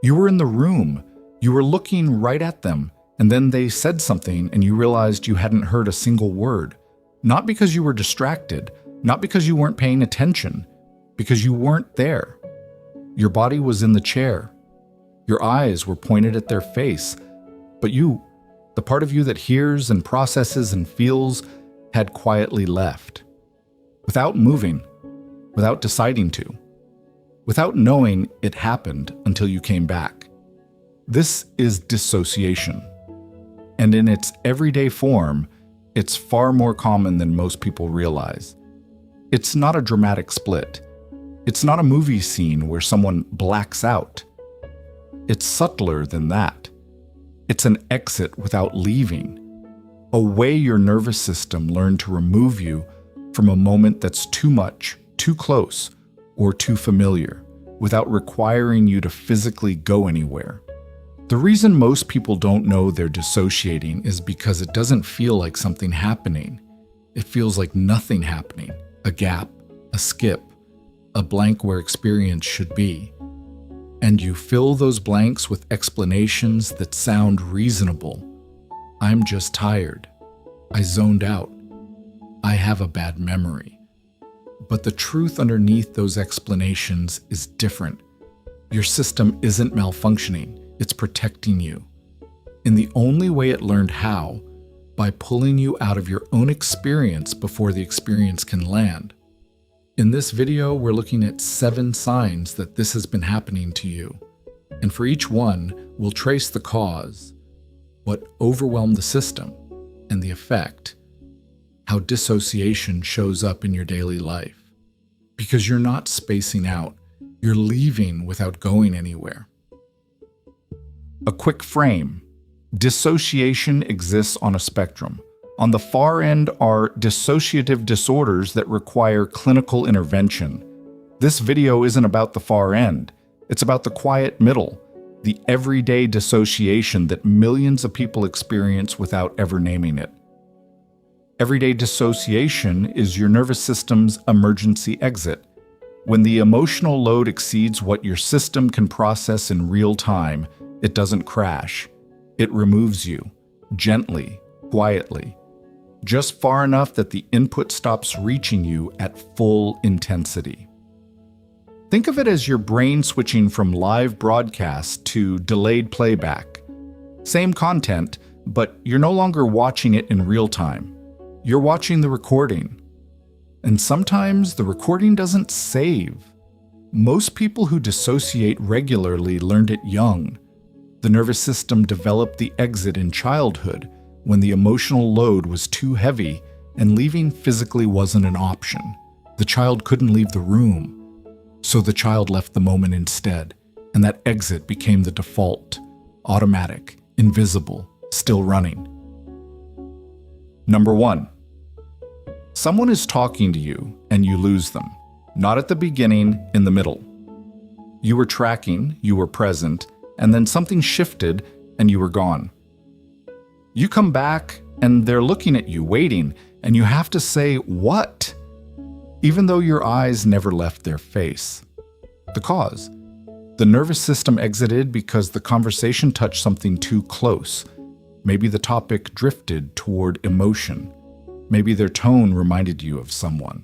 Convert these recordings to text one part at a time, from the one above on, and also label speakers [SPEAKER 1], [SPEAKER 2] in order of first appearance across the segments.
[SPEAKER 1] You were in the room. You were looking right at them, and then they said something and you realized you hadn't heard a single word. Not because you were distracted, not because you weren't paying attention, because you weren't there. Your body was in the chair. Your eyes were pointed at their face, but you, the part of you that hears and processes and feels, had quietly left. Without moving, without deciding to, without knowing it happened until you came back. This is dissociation. And in its everyday form, it's far more common than most people realize. It's not a dramatic split. It's not a movie scene where someone blacks out. It's subtler than that. It's an exit without leaving, a way your nervous system learned to remove you from a moment that's too much, too close, or too familiar, without requiring you to physically go anywhere. The reason most people don't know they're dissociating is because it doesn't feel like something happening. It feels like nothing happening, a gap, a skip, a blank where experience should be. And you fill those blanks with explanations that sound reasonable. I'm just tired. I zoned out. I have a bad memory. But the truth underneath those explanations is different. Your system isn't malfunctioning. It's protecting you. In the only way it learned how, by pulling you out of your own experience before the experience can land. In this video, we're looking at 7 signs that this has been happening to you. And for each one, we'll trace the cause, what overwhelmed the system, and the effect, how dissociation shows up in your daily life. Because you're not spacing out, you're leaving without going anywhere. A quick frame. Dissociation exists on a spectrum. On the far end are dissociative disorders that require clinical intervention. This video isn't about the far end. It's about the quiet middle, the everyday dissociation that millions of people experience without ever naming it. Everyday dissociation is your nervous system's emergency exit. When the emotional load exceeds what your system can process in real time, it doesn't crash. It removes you, gently, quietly, just far enough that the input stops reaching you at full intensity. Think of it as your brain switching from live broadcast to delayed playback. Same content, but you're no longer watching it in real time. You're watching the recording. And sometimes the recording doesn't save. Most people who dissociate regularly learned it young. The nervous system developed the exit in childhood when the emotional load was too heavy and leaving physically wasn't an option. The child couldn't leave the room, so the child left the moment instead, and that exit became the default, automatic, invisible, still running. Number 1. Someone is talking to you and you lose them. Not at the beginning, in the middle. You were tracking, you were present, and then something shifted and you were gone. You come back and they're looking at you, waiting, and you have to say, "What?" even though your eyes never left their face. The cause? The nervous system exited because the conversation touched something too close. Maybe the topic drifted toward emotion. Maybe their tone reminded you of someone.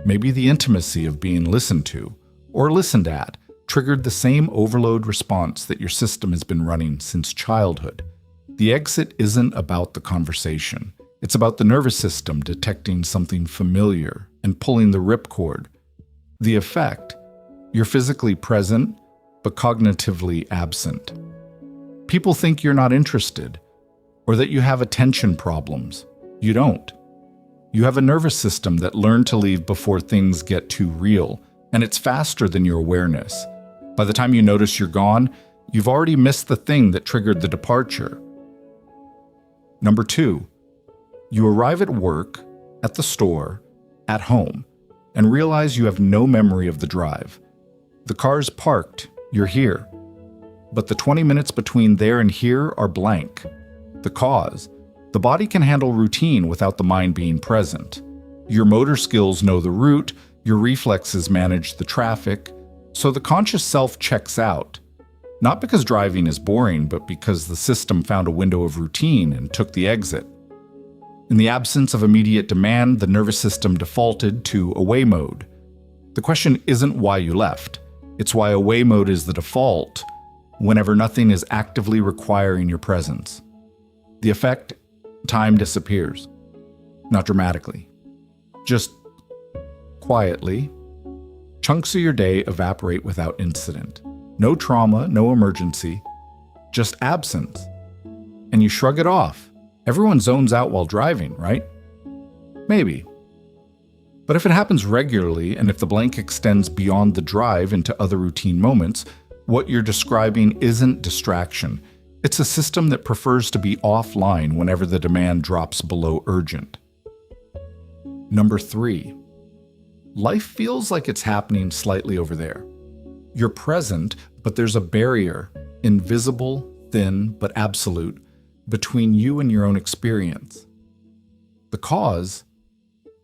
[SPEAKER 1] Maybe the intimacy of being listened to or listened at triggered the same overload response that your system has been running since childhood. The exit isn't about the conversation. It's about the nervous system detecting something familiar and pulling the ripcord. The effect? You're physically present, but cognitively absent. People think you're not interested, or that you have attention problems. You don't. You have a nervous system that learned to leave before things get too real, and it's faster than your awareness. By the time you notice you're gone, you've already missed the thing that triggered the departure. Number 2, you arrive at work, at the store, at home, and realize you have no memory of the drive. The car's parked, you're here. But the 20 minutes between there and here are blank. The cause? The body can handle routine without the mind being present. Your motor skills know the route, your reflexes manage the traffic, so the conscious self checks out. Not because driving is boring, but because the system found a window of routine and took the exit. In the absence of immediate demand, the nervous system defaulted to away mode. The question isn't why you left. It's why away mode is the default whenever nothing is actively requiring your presence. The effect? Time disappears. Not dramatically. Just quietly. Chunks of your day evaporate without incident. No trauma, no emergency, just absence. And you shrug it off. Everyone zones out while driving, right? Maybe. But if it happens regularly, and if the blank extends beyond the drive into other routine moments, what you're describing isn't distraction. It's a system that prefers to be offline whenever the demand drops below urgent. Number 3. Life feels like it's happening slightly over there. You're present, but there's a barrier, invisible, thin, but absolute, between you and your own experience. The cause?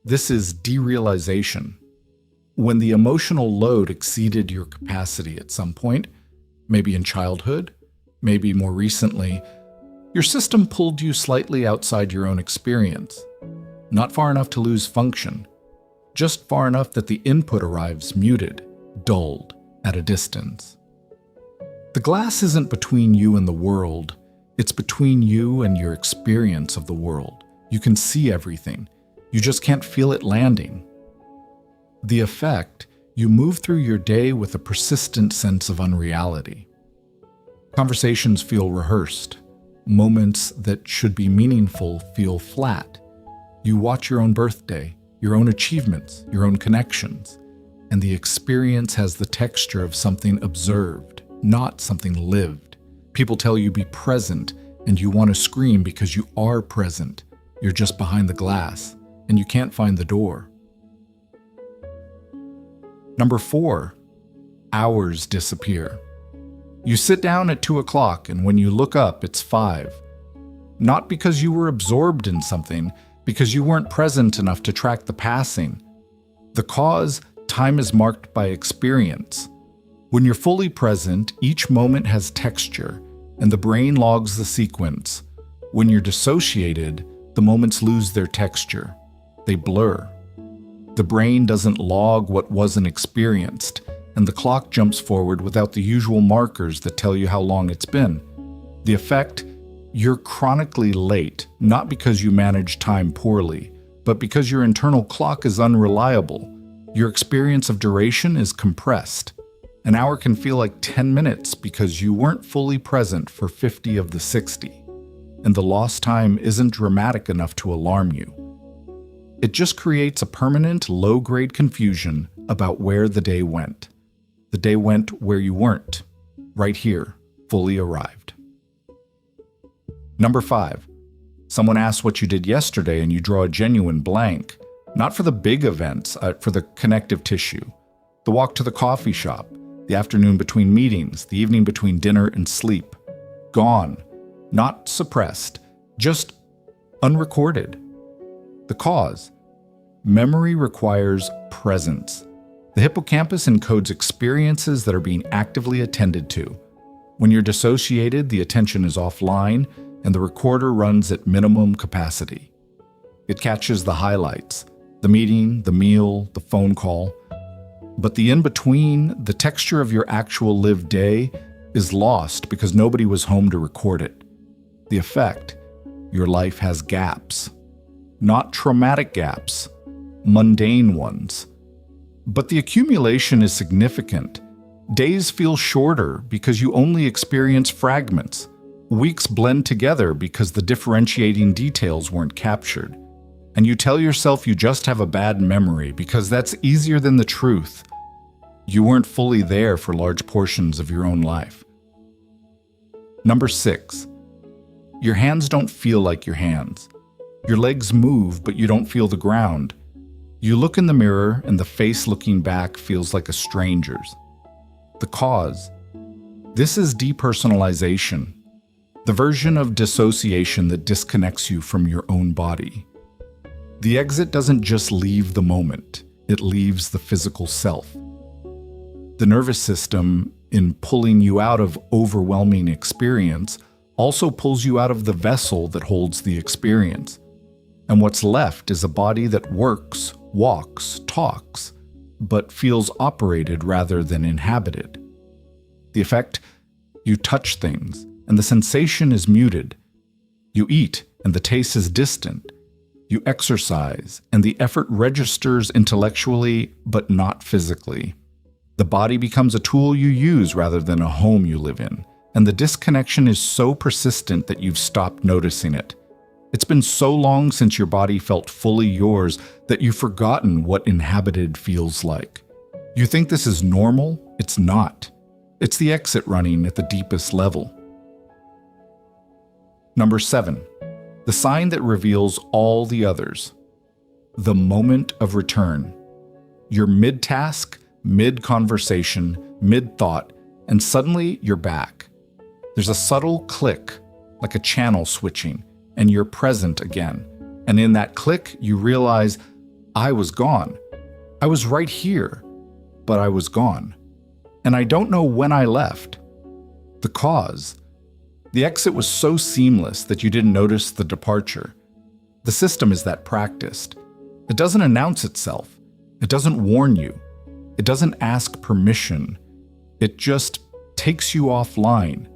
[SPEAKER 1] This is derealization. When the emotional load exceeded your capacity at some point, maybe in childhood, maybe more recently, your system pulled you slightly outside your own experience. Not far enough to lose function, just far enough that the input arrives muted, dulled, at a distance. The glass isn't between you and the world, it's between you and your experience of the world. You can see everything, you just can't feel it landing. The effect, you move through your day with a persistent sense of unreality. Conversations feel rehearsed. Moments that should be meaningful feel flat. You watch your own birthday, your own achievements, your own connections, and the experience has the texture of something observed, not something lived. People tell you be present, and you want to scream because you are present. You're just behind the glass, and you can't find the door. Number 4, hours disappear. You sit down at 2 o'clock, and when you look up, it's 5. Not because you were absorbed in something, because you weren't present enough to track the passing. The cause? Time is marked by experience. When you're fully present, each moment has texture, and the brain logs the sequence. When you're dissociated, the moments lose their texture. They blur. The brain doesn't log what wasn't experienced, and the clock jumps forward without the usual markers that tell you how long it's been. The effect? You're chronically late, not because you manage time poorly, but because your internal clock is unreliable. Your experience of duration is compressed. An hour can feel like 10 minutes because you weren't fully present for 50 of the 60, and the lost time isn't dramatic enough to alarm you. It just creates a permanent, low-grade confusion about where the day went. The day went where you weren't, right here, fully arrived. Number 5. Someone asks what you did yesterday and you draw a genuine blank. Not for the big events, for the connective tissue. The walk to the coffee shop, the afternoon between meetings, the evening between dinner and sleep. Gone. Not suppressed. Just unrecorded. The cause? Memory requires presence. The hippocampus encodes experiences that are being actively attended to. When you're dissociated, the attention is offline, and the recorder runs at minimum capacity. It catches the highlights, the meeting, the meal, the phone call. But the in-between, the texture of your actual lived day, is lost because nobody was home to record it. The effect? Your life has gaps. Not traumatic gaps, mundane ones. But the accumulation is significant. Days feel shorter because you only experience fragments. Weeks blend together because the differentiating details weren't captured. And you tell yourself you just have a bad memory because that's easier than the truth. You weren't fully there for large portions of your own life. Number 6. Your hands don't feel like your hands. Your legs move, but you don't feel the ground. You look in the mirror, and the face looking back feels like a stranger's. The cause? This is depersonalization, the version of dissociation that disconnects you from your own body. The exit doesn't just leave the moment, it leaves the physical self. The nervous system in pulling you out of overwhelming experience, also pulls you out of the vessel that holds the experience. And what's left is a body that works, walks, talks, but feels operated rather than inhabited. The effect? You touch things, and the sensation is muted. You eat, and the taste is distant. You exercise, and the effort registers intellectually, but not physically. The body becomes a tool you use rather than a home you live in, and the disconnection is so persistent that you've stopped noticing it. It's been so long since your body felt fully yours that you've forgotten what inhabited feels like. You think this is normal? It's not. It's the exit running at the deepest level. Number 7. The sign that reveals all the others. The moment of return. You're mid-task, mid-conversation, mid-thought, and suddenly you're back. There's a subtle click, like a channel switching, and you're present again. And in that click, you realize, I was gone. I was right here, but I was gone. And I don't know when I left. The cause. The exit was so seamless that you didn't notice the departure. The system is that practiced. It doesn't announce itself. It doesn't warn you. It doesn't ask permission. It just takes you offline.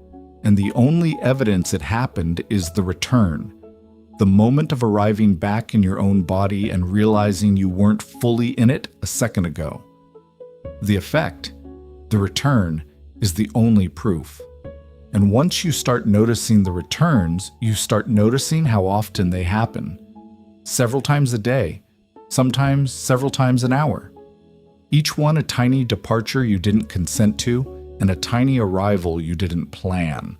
[SPEAKER 1] And the only evidence it happened is the return. The moment of arriving back in your own body and realizing you weren't fully in it a second ago. The effect, the return, is the only proof. And once you start noticing the returns, you start noticing how often they happen. Several times a day, sometimes several times an hour. Each one a tiny departure you didn't consent to, and a tiny arrival you didn't plan.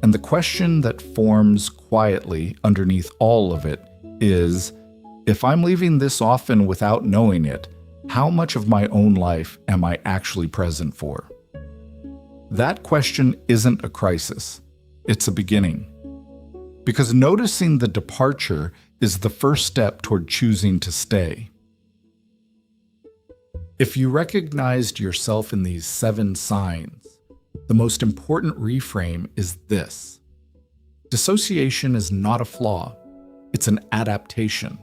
[SPEAKER 1] And the question that forms quietly underneath all of it is, if I'm leaving this often without knowing it, how much of my own life am I actually present for? That question isn't a crisis. It's a beginning. Because noticing the departure is the first step toward choosing to stay. If you recognized yourself in these 7 signs, the most important reframe is this. Dissociation is not a flaw. It's an adaptation.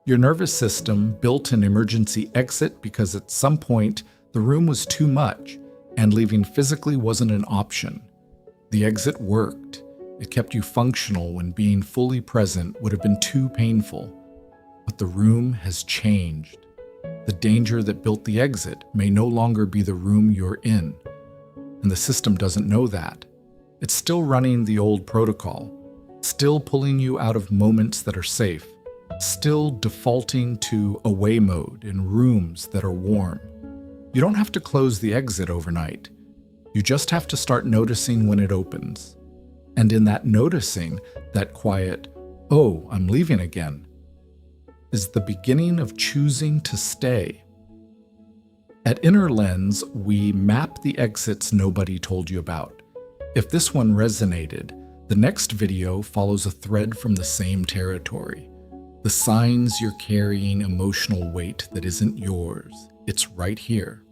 [SPEAKER 1] Your nervous system built an emergency exit because at some point the room was too much and leaving physically wasn't an option. The exit worked. It kept you functional when being fully present would have been too painful. But the room has changed. The danger that built the exit may no longer be the room you're in. And the system doesn't know that. It's still running the old protocol, still pulling you out of moments that are safe, still defaulting to away mode in rooms that are warm. You don't have to close the exit overnight. You just have to start noticing when it opens. And in that noticing, that quiet, oh, I'm leaving again, is the beginning of choosing to stay. At Inner Lens, we map the exits nobody told you about. If this one resonated, the next video follows a thread from the same territory. The signs you're carrying emotional weight that isn't yours. It's right here.